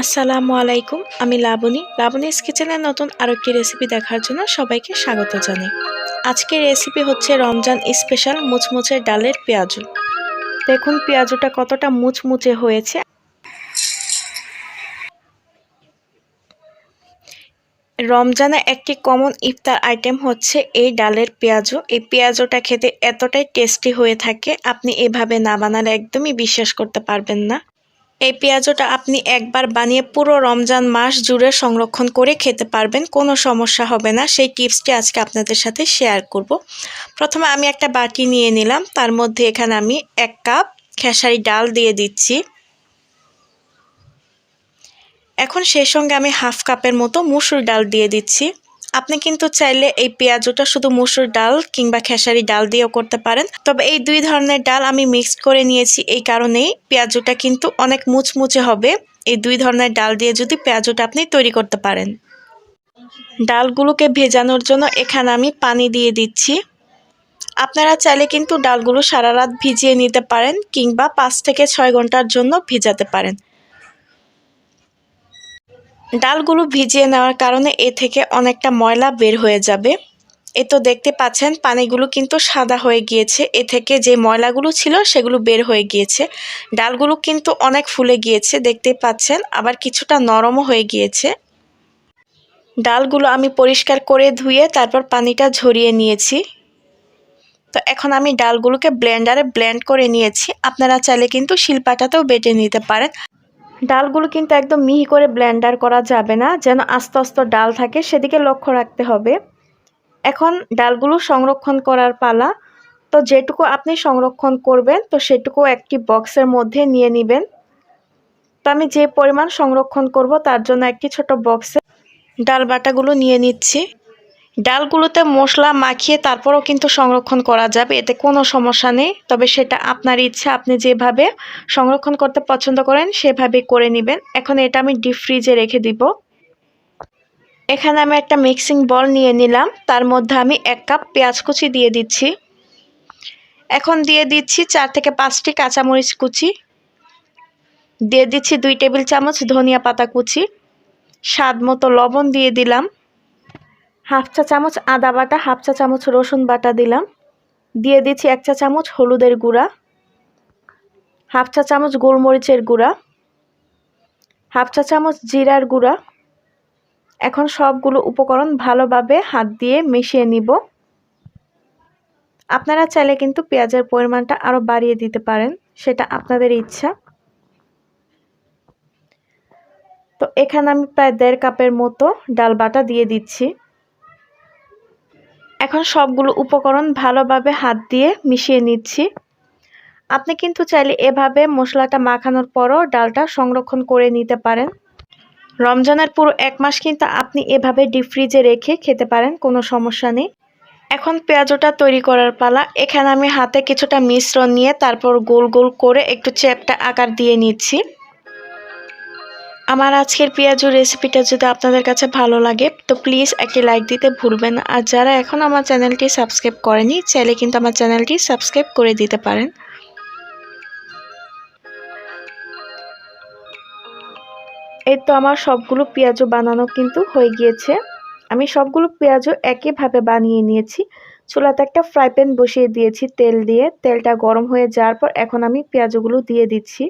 আসসালামু আলাইকুম। আমি লাবণীস কিচেনের নতুন আরও একটি রেসিপি দেখার জন্য সবাইকে স্বাগত জানাই। আজকের রেসিপি হচ্ছে রমজান স্পেশাল মুচমুচে ডালের পেঁয়াজু। দেখুন পেঁয়াজুটা কতটা মুচমুচে হয়েছে। রমজানে একটি কমন ইফতার আইটেম হচ্ছে এই ডালের পেঁয়াজু। এই পেঁয়াজুটা খেতে এতটাই টেস্টি হয়ে থাকে, আপনি এভাবে না বানালে একদমই বিশ্বাস করতে পারবেন না। এই পেঁয়াজুটা আপনি একবার বানিয়ে পুরো রমজান মাস জুড়ে সংরক্ষণ করে খেতে পারবেন, কোনো সমস্যা হবে না। সেই টিপসটি আজকে আপনাদের সাথে শেয়ার করব। প্রথমে আমি একটা বাটি নিয়ে নিলাম, তার মধ্যে এখানে আমি 1 কাপ খেসারি ডাল দিয়ে দিচ্ছি। এখন সেই সঙ্গে আমি হাফ কাপের মতো মসুর ডাল দিয়ে দিচ্ছি। আপনি কিন্তু চাইলে এই পেঁয়াজুটা শুধু মসুর ডাল কিংবা খেসারি ডাল দিয়েও করতে পারেন, তবে এই দুই ধরনের ডাল আমি মিক্সড করে নিয়েছি, এই কারণেই পেঁয়াজুটা কিন্তু অনেক মুচমুচে হবে এই দুই ধরনের ডাল দিয়ে যদি পেঁয়াজুটা আপনি তৈরি করতে পারেন। ডালগুলোকে ভেজানোর জন্য এখানে আমি পানি দিয়ে দিচ্ছি। আপনারা চাইলে কিন্তু ডালগুলো সারা রাত ভিজিয়ে নিতে পারেন কিংবা 5 থেকে 6 ঘন্টার জন্য ভিজাতে পারেন। ডালগুলো ভিজিয়ে নেওয়ার কারণে এ থেকে অনেকটা ময়লা বের হয়ে যাবে। এ তো দেখতে পাচ্ছেন পানিগুলো কিন্তু সাদা হয়ে গিয়েছে, এ থেকে যে ময়লাগুলো ছিল সেগুলো বের হয়ে গিয়েছে। ডালগুলো কিন্তু অনেক ফুলে গিয়েছে দেখতে পাচ্ছেন, আবার কিছুটা নরমও হয়ে গিয়েছে। ডালগুলো আমি পরিষ্কার করে ধুয়ে তারপর পানিটা ঝরিয়ে নিয়েছি। তো এখন আমি ডালগুলোকে ব্লেন্ডারে ব্লেন্ড করে নিয়েছি। আপনারা চাইলে কিন্তু শিলপাটাতেও বেটে নিতে পারেন। ডালগুলো কিন্তু একদম মিহি করে ব্লেন্ডার করা যাবে না, যেন আস্তে আস্তে ডাল থাকে সেদিকে লক্ষ্য রাখতে হবে। এখন ডালগুলো সংরক্ষণ করার পালা। তো যেটুকু আপনি সংরক্ষণ করবেন তো সেটুকু একটি বক্সের মধ্যে নিয়ে নেবেন। তো আমি যে পরিমাণ সংরক্ষণ করব তার জন্য একটি ছোট বক্সে ডাল বাটাগুলো নিয়ে নিচ্ছি। ডালগুলোতে মশলা মাখিয়ে তারপরও কিন্তু সংরক্ষণ করা যাবে, এতে কোনো সমস্যা নেই। তবে সেটা আপনার ইচ্ছা, আপনি যেভাবে সংরক্ষণ করতে পছন্দ করেন সেভাবে করে নেবেন। এখন এটা আমি ডিপ ফ্রিজে রেখে দিব। এখানে আমি একটা মিক্সিং বল নিয়ে নিলাম, তার মধ্যে আমি 1 কাপ পেঁয়াজ কুচি দিয়ে দিচ্ছি। এখন দিয়ে দিচ্ছি 4 থেকে 5টি কাঁচামরিচ কুচি, দিয়ে দিচ্ছি 2 টেবিল চামচ ধনিয়া পাতা কুচি, স্বাদ মতো লবণ দিয়ে দিলাম, হাফ চা চামচ আদা বাটা, হাফ চা চামচ রসুন বাটা দিলাম, দিয়ে দিচ্ছি 1 চা চামচ হলুদের গুঁড়া, হাফ চা চামচ গোলমরিচের গুঁড়া, হাফ চা চামচ জিরার গুঁড়া। এখন সবগুলো উপকরণ ভালোভাবে হাত দিয়ে মিশিয়ে নিব। আপনারা চাইলে কিন্তু পেঁয়াজের পরিমাণটা আরও বাড়িয়ে দিতে পারেন, সেটা আপনাদের ইচ্ছা। তো এখানে আমি প্রায় 1.5 কাপের মতো ডাল বাটা দিয়ে দিচ্ছি। এখন সবগুলো উপকরণ ভালোভাবে হাত দিয়ে মিশিয়ে নিচ্ছি। আপনি কিন্তু চাইলে এভাবে মশলাটা মাখানোর পরও ডালটা সংরক্ষণ করে নিতে পারেন। রমজানের পুরো 1 মাস কিন্তু আপনি এভাবে ডিপ ফ্রিজে রেখে খেতে পারেন, কোনো সমস্যা নেই। এখন পেঁয়াজুটা তৈরি করার পালা। এখানে আমি হাতে কিছুটা মিশ্রণ নিয়ে তারপর গোল গোল করে একটু চ্যাপ্টা আকার দিয়ে নিচ্ছি। আমার আজকের পেঁয়াজু রেসিপিটা যদি আপনাদের কাছে ভালো লাগে তো প্লিজ একটি লাইক দিতে ভুলবেন না। আর যারা এখন আমার চ্যানেলটি সাবস্ক্রাইব করেনি চাইলে কিন্তু আমার চ্যানেলটি সাবস্ক্রাইব করে দিতে পারেন। এই তো আমার সবগুলো পেঁয়াজু বানানো কিন্তু হয়ে গিয়েছে। আমি সবগুলো পেঁয়াজু একইভাবে বানিয়ে নিয়েছি। চুলাতে একটা ফ্রাই প্যান বসিয়ে দিয়েছি তেল দিয়ে। তেলটা গরম হয়ে যাওয়ার পর এখন আমি পেঁয়াজুগুলো দিয়ে দিচ্ছি।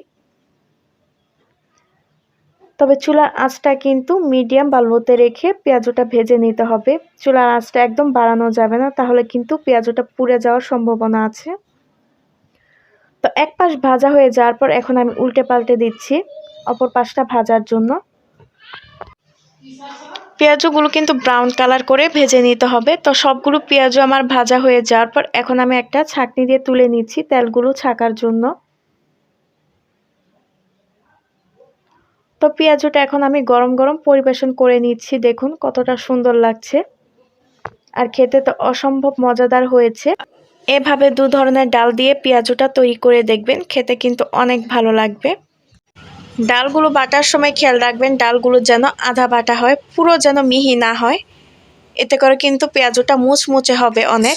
তবে চুলার আঁচটা কিন্তু মিডিয়াম বা লোতে রেখে পেঁয়াজুটা ভেজে নিতে হবে। চুলার আঁচটা একদম বাড়ানো যাবে না, তাহলে কিন্তু পেঁয়াজুটা পুড়ে যাওয়ার সম্ভাবনা আছে। তো এক পাশ ভাজা হয়ে যাওয়ার পর এখন আমি উল্টে পাল্টে দিচ্ছি অপর পাশটা ভাজার জন্য। পেঁয়াজগুলো কিন্তু ব্রাউন কালার করে ভেজে নিতে হবে। তো সবগুলো পেঁয়াজু আমার ভাজা হয়ে যাওয়ার পর এখন আমি একটা ছাঁকনি দিয়ে তুলে নিচ্ছি তেলগুলো ছাকার জন্য। তো পেঁয়াজুটা এখন আমি গরম গরম পরিবেশন করে নিচ্ছি। দেখুন কতটা সুন্দর লাগছে, আর খেতে তো অসম্ভব মজাদার হয়েছে। এভাবে 2 ধরনের ডাল দিয়ে পেঁয়াজুটা তৈরি করে দেখবেন, খেতে কিন্তু অনেক ভালো লাগবে। ডালগুলো বাটার সময় খেয়াল রাখবেন ডালগুলো যেন আধা বাটা হয়, পুরো যেন মিহি না হয়, এতে করে কিন্তু পেঁয়াজুটা মুচমুচে হবে অনেক।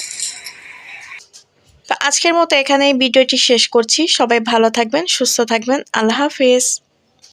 তো আজকের মতো এখানেই ভিডিওটি শেষ করছি। সবাই ভালো থাকবেন, সুস্থ থাকবেন। আল্লাহ হাফেজ।